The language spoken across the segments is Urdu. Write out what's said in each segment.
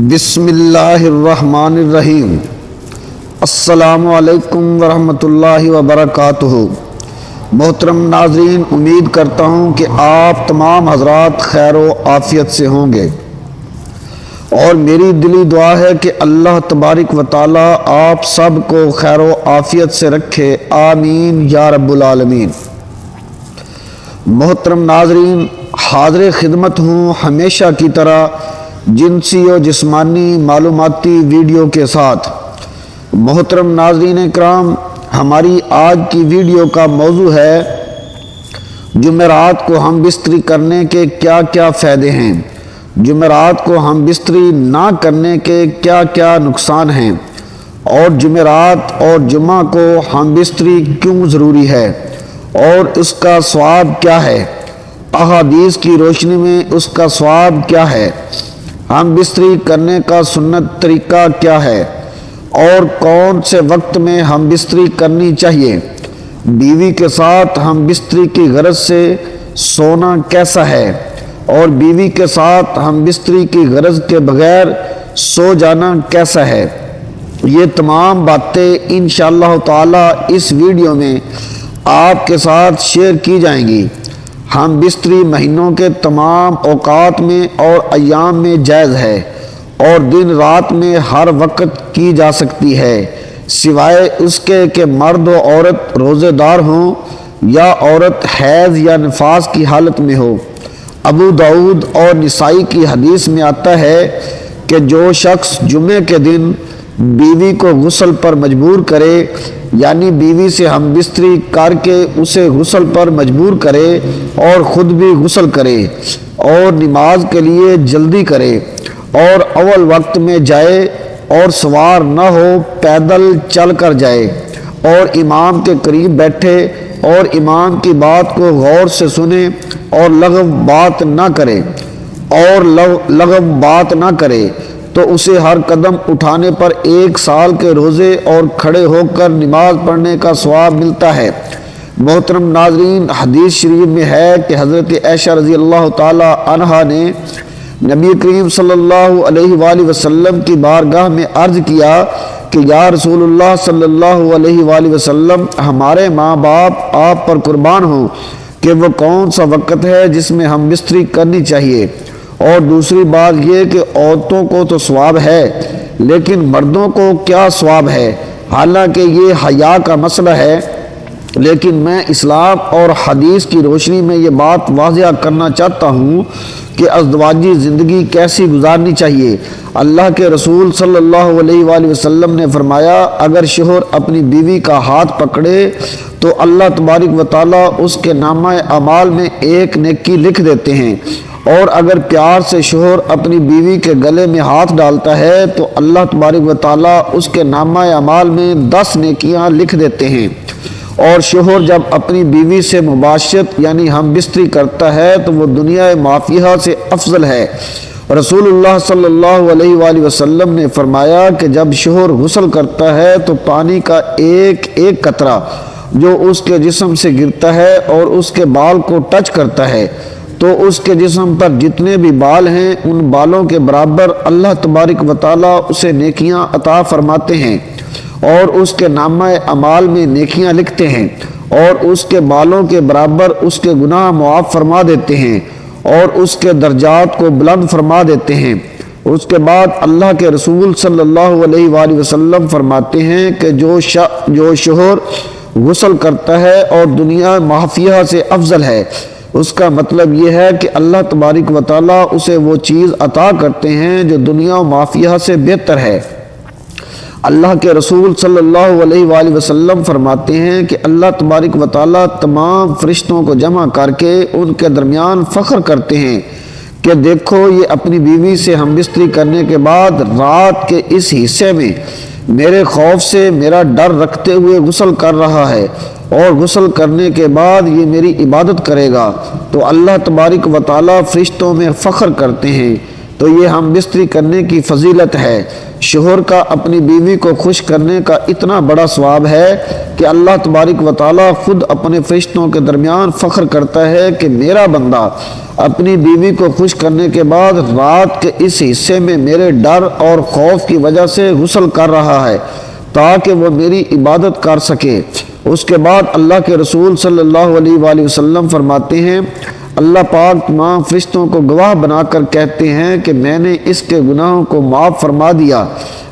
بسم اللہ الرحمن الرحیم۔ السلام علیکم ورحمۃ اللہ وبرکاتہ۔ محترم ناظرین، امید کرتا ہوں کہ آپ تمام حضرات خیر و عافیت سے ہوں گے، اور میری دلی دعا ہے کہ اللہ تبارک و تعالی آپ سب کو خیر و عافیت سے رکھے، آمین یا رب العالمین۔ محترم ناظرین، حاضر خدمت ہوں ہمیشہ کی طرح جنسی و جسمانی معلوماتی ویڈیو کے ساتھ۔ محترم ناظرین کرام، ہماری آج کی ویڈیو کا موضوع ہے جمعرات کو ہم بستری کرنے کے کیا کیا فائدے ہیں، جمعرات کو ہم بستری نہ کرنے کے کیا کیا نقصان ہیں، اور جمعرات اور جمعہ کو ہم بستری کیوں ضروری ہے اور اس کا ثواب کیا ہے، احادیث کی روشنی میں اس کا ثواب کیا ہے، ہم بستری کرنے کا سنت طریقہ کیا ہے، اور کون سے وقت میں ہم بستری کرنی چاہیے، بیوی کے ساتھ ہم بستری کی غرض سے سونا کیسا ہے، اور بیوی کے ساتھ ہم بستری کی غرض کے بغیر سو جانا کیسا ہے، یہ تمام باتیں انشاءاللہ تعالی اس ویڈیو میں آپ کے ساتھ شیئر کی جائیں گی۔ ہم بستری مہینوں کے تمام اوقات میں اور ایام میں جائز ہے، اور دن رات میں ہر وقت کی جا سکتی ہے، سوائے اس کے کہ مرد و عورت روزے دار ہوں یا عورت حیض یا نفاس کی حالت میں ہو۔ ابو داؤد اور نسائی کی حدیث میں آتا ہے کہ جو شخص جمعے کے دن بیوی کو غسل پر مجبور کرے، یعنی بیوی سے ہم بستری کر کے اسے غسل پر مجبور کرے اور خود بھی غسل کرے اور نماز کے لیے جلدی کرے اور اول وقت میں جائے اور سوار نہ ہو، پیدل چل کر جائے اور امام کے قریب بیٹھے اور امام کی بات کو غور سے سنے اور لغو بات نہ کرے تو اسے ہر قدم اٹھانے پر 1 سال کے روزے اور کھڑے ہو کر نماز پڑھنے کا ثواب ملتا ہے۔ محترم ناظرین، حدیث شریف میں ہے کہ حضرت عائشہ رضی اللہ تعالی عنہا نے نبی کریم صلی اللہ علیہ وآلہ وسلم کی بارگاہ میں عرض کیا کہ یا رسول اللہ صلی اللہ علیہ وآلہ وسلم، ہمارے ماں باپ آپ پر قربان ہوں کہ وہ کون سا وقت ہے جس میں ہم بستری کرنی چاہیے، اور دوسری بات یہ کہ عورتوں کو تو ثواب ہے لیکن مردوں کو کیا ثواب ہے، حالانکہ یہ حیا کا مسئلہ ہے، لیکن میں اسلام اور حدیث کی روشنی میں یہ بات واضح کرنا چاہتا ہوں کہ ازدواجی زندگی کیسی گزارنی چاہیے۔ اللہ کے رسول صلی اللہ علیہ وآلہ وسلم نے فرمایا، اگر شوہر اپنی بیوی کا ہاتھ پکڑے تو اللہ تبارک و تعالی اس کے نامہ اعمال میں 1 نیکی لکھ دیتے ہیں، اور اگر پیار سے شوہر اپنی بیوی کے گلے میں ہاتھ ڈالتا ہے تو اللہ تبارک و تعالی اس کے نامہ اعمال میں 10 نیکیاں لکھ دیتے ہیں۔ اور شوہر جب اپنی بیوی سے مباشرت یعنی ہم بستری کرتا ہے تو وہ دنیا مافیہ سے افضل ہے۔ رسول اللہ صلی اللہ علیہ وآلہ وسلم نے فرمایا کہ جب شوہر غسل کرتا ہے تو پانی کا ایک ایک قطرہ جو اس کے جسم سے گرتا ہے اور اس کے بال کو ٹچ کرتا ہے تو اس کے جسم پر جتنے بھی بال ہیں ان بالوں کے برابر اللہ تبارک و تعالی اسے نیکیاں عطا فرماتے ہیں، اور اس کے نامہ اعمال میں نیکیاں لکھتے ہیں، اور اس کے بالوں کے برابر اس کے گناہ معاف فرما دیتے ہیں اور اس کے درجات کو بلند فرما دیتے ہیں۔ اس کے بعد اللہ کے رسول صلی اللہ علیہ وآلہ وسلم فرماتے ہیں کہ جو شوہر غسل کرتا ہے اور دنیا مافیہ سے افضل ہے، اس کا مطلب یہ ہے کہ اللہ تبارک و تعالی اسے وہ چیز عطا کرتے ہیں جو دنیا و مافیہ سے بہتر ہے۔ اللہ کے رسول صلی اللہ علیہ وآلہ وسلم فرماتے ہیں کہ اللہ تبارک و تعالی تمام فرشتوں کو جمع کر کے ان کے درمیان فخر کرتے ہیں کہ دیکھو، یہ اپنی بیوی سے ہم بستری کرنے کے بعد رات کے اس حصے میں میرے خوف سے میرا ڈر رکھتے ہوئے غسل کر رہا ہے، اور غسل کرنے کے بعد یہ میری عبادت کرے گا۔ تو اللہ تبارک و تعالی فرشتوں میں فخر کرتے ہیں تو یہ ہم بستری کرنے کی فضیلت ہے۔ شوہر کا اپنی بیوی کو خوش کرنے کا اتنا بڑا ثواب ہے کہ اللہ تبارک و تعالیٰ خود اپنے فرشتوں کے درمیان فخر کرتا ہے کہ میرا بندہ اپنی بیوی کو خوش کرنے کے بعد رات کے اس حصے میں میرے ڈر اور خوف کی وجہ سے غسل کر رہا ہے تاکہ وہ میری عبادت کر سکے۔ اس کے بعد اللہ کے رسول صلی اللہ علیہ وآلہ وسلم فرماتے ہیں، اللہ پاک تمام فرشتوں کو گواہ بنا کر کہتے ہیں کہ میں نے اس کے گناہوں کو معاف فرما دیا،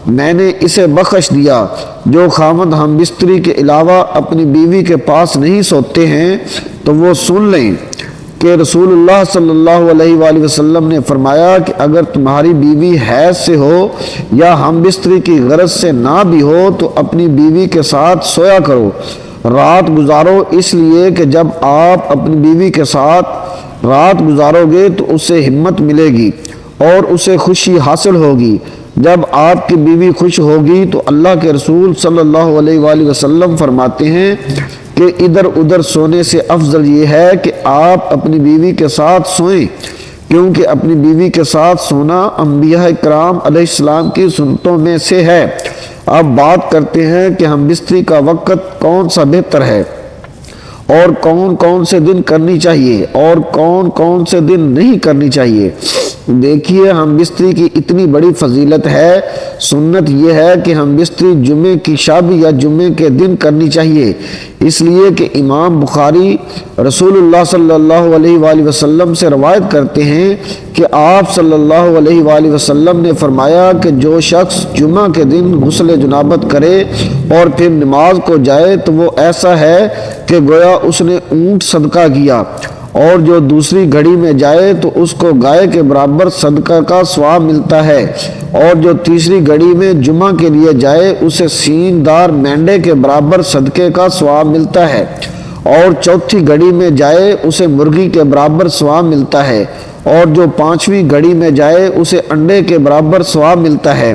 میں نے اسے بخش دیا۔ جو خاوند ہم بستری کے علاوہ اپنی بیوی کے پاس نہیں سوتے ہیں تو وہ سن لیں کہ رسول اللہ صلی اللہ علیہ وآلہ وسلم نے فرمایا کہ اگر تمہاری بیوی حیض سے ہو یا ہم بستری کی غرض سے نہ بھی ہو تو اپنی بیوی کے ساتھ سویا کرو، رات گزارو، اس لیے کہ جب آپ اپنی بیوی کے ساتھ رات گزارو گے تو اسے ہمت ملے گی اور اسے خوشی حاصل ہوگی۔ جب آپ کی بیوی خوش ہوگی تو اللہ کے رسول صلی اللہ علیہ وآلہ وسلم فرماتے ہیں کہ ادھر ادھر سونے سے افضل یہ ہے کہ آپ اپنی بیوی کے ساتھ سوئیں، کیونکہ اپنی بیوی کے ساتھ سونا انبیاء کرام علیہ السلام کی سنتوں میں سے ہے۔ اب بات کرتے ہیں کہ ہم بستری کا وقت کون سا بہتر ہے اور کون کون سے دن کرنی چاہیے اور کون کون سے دن نہیں کرنی چاہیے۔ دیکھیے، ہم بستری کی اتنی بڑی فضیلت ہے۔ سنت یہ ہے کہ ہم بستری جمعے کی شب یا جمعے کے دن کرنی چاہیے، اس لیے کہ امام بخاری رسول اللہ صلی اللہ علیہ وآلہ وسلم سے روایت کرتے ہیں کہ آپ صلی اللہ علیہ وآلہ وسلم نے فرمایا کہ جو شخص جمعہ کے دن غسل جنابت کرے اور پھر نماز کو جائے تو وہ ایسا ہے کہ گویا اس نے اونٹ صدقہ کیا، اور جو دوسری گھڑی میں جائے تو اس کو گائے کے برابر صدقہ کا ثواب ملتا ہے، اور جو تیسری گھڑی میں جمعہ کے لیے جائے اسے سینگ دار مینڈے کے برابر صدقے کا ثواب ملتا ہے، اور چوتھی گھڑی میں جائے اسے مرغی کے برابر ثواب ملتا ہے، اور جو پانچویں گھڑی میں جائے اسے انڈے کے برابر ثواب ملتا ہے۔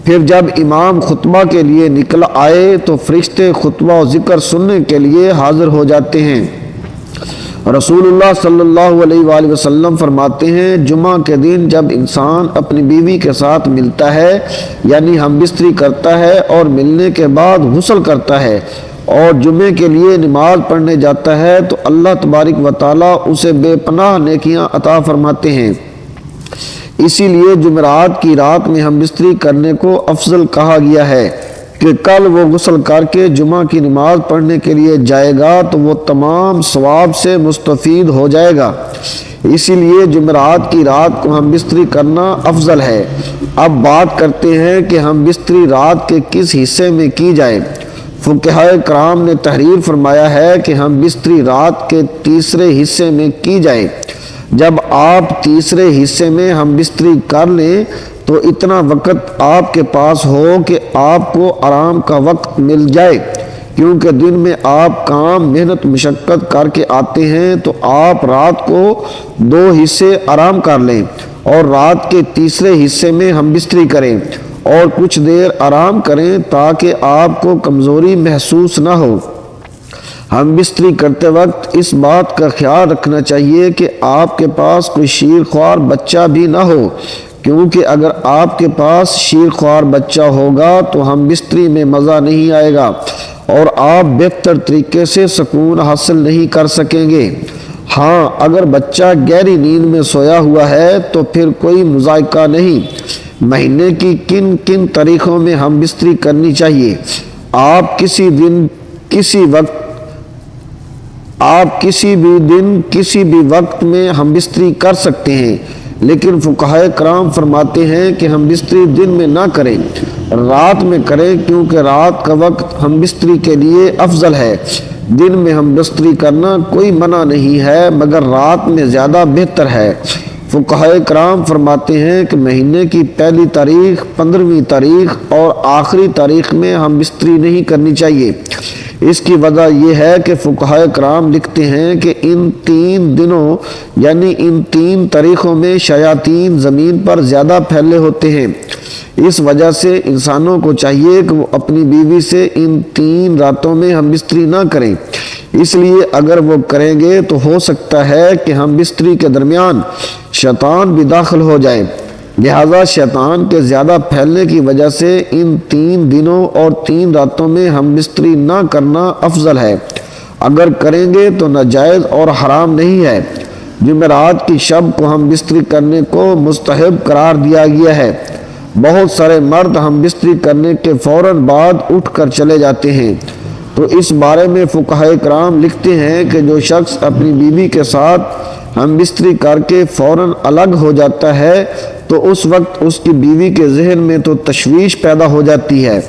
پھر جب امام خطبہ کے لیے نکل آئے تو فرشتے خطبہ و ذکر سننے کے لیے حاضر ہو جاتے ہیں۔ رسول اللہ صلی اللہ علیہ وآلہ وسلم فرماتے ہیں، جمعہ کے دن جب انسان اپنی بیوی کے ساتھ ملتا ہے یعنی ہم بستری کرتا ہے اور ملنے کے بعد غسل کرتا ہے اور جمعے کے لیے نماز پڑھنے جاتا ہے تو اللہ تبارک و تعالیٰ اسے بے پناہ نیکیاں عطا فرماتے ہیں۔ اسی لیے جمعرات کی رات میں ہم بستری کرنے کو افضل کہا گیا ہے کہ کل وہ غسل کر کے جمعہ کی نماز پڑھنے کے لیے جائے گا تو وہ تمام ثواب سے مستفید ہو جائے گا۔ اسی لیے جمعرات کی رات کو ہم بستری کرنا افضل ہے۔ اب بات کرتے ہیں کہ ہم بستری رات کے کس حصے میں کی جائے۔ فقہائے کرام نے تحریر فرمایا ہے کہ ہم بستری رات کے تیسرے حصے میں کی جائے۔ جب آپ تیسرے حصے میں ہم بستری کر لیں تو اتنا وقت آپ کے پاس ہو کہ آپ کو آرام کا وقت مل جائے، کیونکہ دن میں آپ کام محنت مشقت کر کے آتے ہیں تو آپ رات کو 2 حصے آرام کر لیں اور رات کے تیسرے حصے میں ہم بستری کریں اور کچھ دیر آرام کریں تاکہ آپ کو کمزوری محسوس نہ ہو۔ ہم بستری کرتے وقت اس بات کا خیال رکھنا چاہیے کہ آپ کے پاس کوئی شیر خوار بچہ بھی نہ ہو، کیونکہ اگر آپ کے پاس شیر خوار بچہ ہوگا تو ہم بستری میں مزہ نہیں آئے گا اور آپ بہتر طریقے سے سکون حاصل نہیں کر سکیں گے۔ ہاں، اگر بچہ گہری نیند میں سویا ہوا ہے تو پھر کوئی مذائقہ نہیں۔ مہینے کی کن کن تاریخوں میں ہم بستری کرنی چاہیے؟ آپ کسی بھی دن کسی بھی وقت میں ہم بستری کر سکتے ہیں، لیکن فقہائے کرام فرماتے ہیں کہ ہم بستری دن میں نہ کریں، رات میں کریں، کیونکہ رات کا وقت ہم بستری کے لیے افضل ہے۔ دن میں ہم بستری کرنا کوئی منع نہیں ہے، مگر رات میں زیادہ بہتر ہے۔ فقہائے کرام فرماتے ہیں کہ مہینے کی پہلی تاریخ، 15ویں تاریخ اور آخری تاریخ میں ہم بستری نہیں کرنی چاہیے۔ اس کی وجہ یہ ہے کہ فقہائے کرام لکھتے ہیں کہ ان 3 دنوں یعنی ان 3 تاریخوں میں شیاطین زمین پر زیادہ پھیلے ہوتے ہیں۔ اس وجہ سے انسانوں کو چاہیے کہ وہ اپنی بیوی سے ان 3 راتوں میں ہم بستری نہ کریں۔ اس لیے اگر وہ کریں گے تو ہو سکتا ہے کہ ہم بستری کے درمیان شیطان بھی داخل ہو جائے۔ لہذا شیطان کے زیادہ پھیلنے کی وجہ سے ان 3 دنوں اور 3 راتوں میں ہم بستری نہ کرنا افضل ہے۔ اگر کریں گے تو ناجائز اور حرام نہیں ہے۔ جمعرات کی شب کو ہم بستری کرنے کو مستحب قرار دیا گیا ہے۔ بہت سارے مرد ہم بستری کرنے کے فوراً بعد اٹھ کر چلے جاتے ہیں، تو اس بارے میں فقہائے کرام لکھتے ہیں کہ جو شخص اپنی بیوی کے ساتھ ہم بستری کر کے فوراً الگ ہو جاتا ہے تو اس وقت اس کی بیوی کے ذہن میں تو تشویش پیدا ہو جاتی ہے،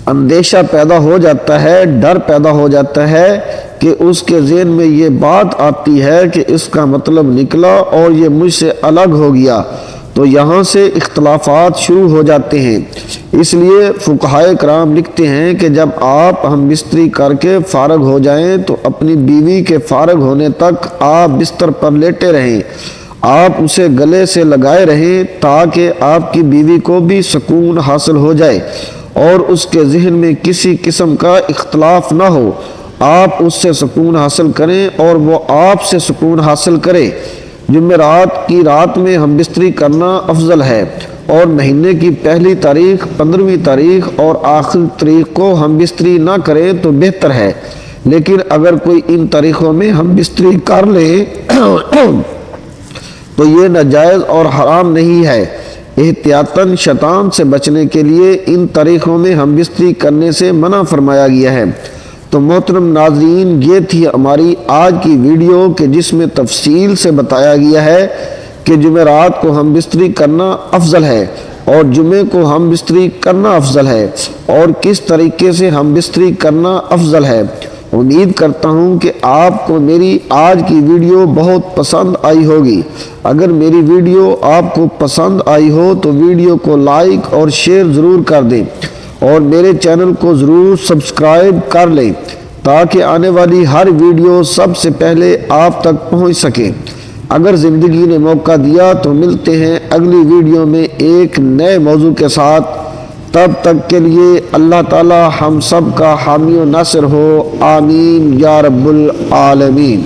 اندیشہ پیدا ہو جاتا ہے، ڈر پیدا ہو جاتا ہے کہ اس کے ذہن میں یہ بات آتی ہے کہ اس کا مطلب نکلا اور یہ مجھ سے الگ ہو گیا، تو یہاں سے اختلافات شروع ہو جاتے ہیں۔ اس لیے فقہائے کرام لکھتے ہیں کہ جب آپ ہم بستری کر کے فارغ ہو جائیں تو اپنی بیوی کے فارغ ہونے تک آپ بستر پر لیٹے رہیں، آپ اسے گلے سے لگائے رہیں تاکہ آپ کی بیوی کو بھی سکون حاصل ہو جائے اور اس کے ذہن میں کسی قسم کا اختلاف نہ ہو۔ آپ اس سے سکون حاصل کریں اور وہ آپ سے سکون حاصل کرے۔ جمعرات کی رات میں ہم بستری کرنا افضل ہے اور مہینے کی پہلی تاریخ، 15ویں تاریخ اور آخری تاریخ کو ہم بستری نہ کریں تو بہتر ہے، لیکن اگر کوئی ان تاریخوں میں ہم بستری کر لے تو یہ ناجائز اور حرام نہیں ہے۔ احتیاطاً شیطان سے بچنے کے لیے ان تاریخوں میں ہم بستری کرنے سے منع فرمایا گیا ہے۔ تو محترم ناظرین، یہ تھی ہماری آج کی ویڈیو کہ جس میں تفصیل سے بتایا گیا ہے کہ جمعرات کو ہم بستری کرنا افضل ہے اور جمعے کو ہم بستری کرنا افضل ہے اور کس طریقے سے ہم بستری کرنا افضل ہے۔ امید کرتا ہوں کہ آپ کو میری آج کی ویڈیو بہت پسند آئی ہوگی۔ اگر میری ویڈیو آپ کو پسند آئی ہو تو ویڈیو کو لائک اور شیئر ضرور کر دیں اور میرے چینل کو ضرور سبسکرائب کر لیں تاکہ آنے والی ہر ویڈیو سب سے پہلے آپ تک پہنچ سکے۔ اگر زندگی نے موقع دیا تو ملتے ہیں اگلی ویڈیو میں ایک نئے موضوع کے ساتھ۔ تب تک کے لیے اللہ تعالی ہم سب کا حامی و ناصر ہو، آمین یا رب العالمین۔